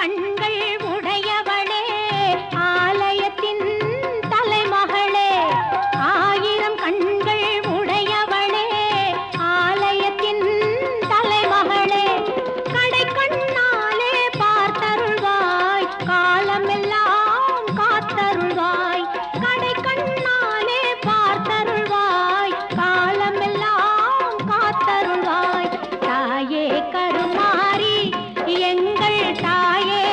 கண்கள் உடையவளே ஆலயத்தின் தலைமகளே ஆயிரம் கண்கள் உடையவளே ஆலயத்தின் தலைமகளே கடை கண்ணாலே பார்த்தருள்வாய் காலமெல்லாம் காத்தருள்வாய் கடை கண்ணாலே பார்த்தருள்வாய் காலமெல்லாம் காத்தருள்வாய் தாயே கருமாரி எங்கள் தாயே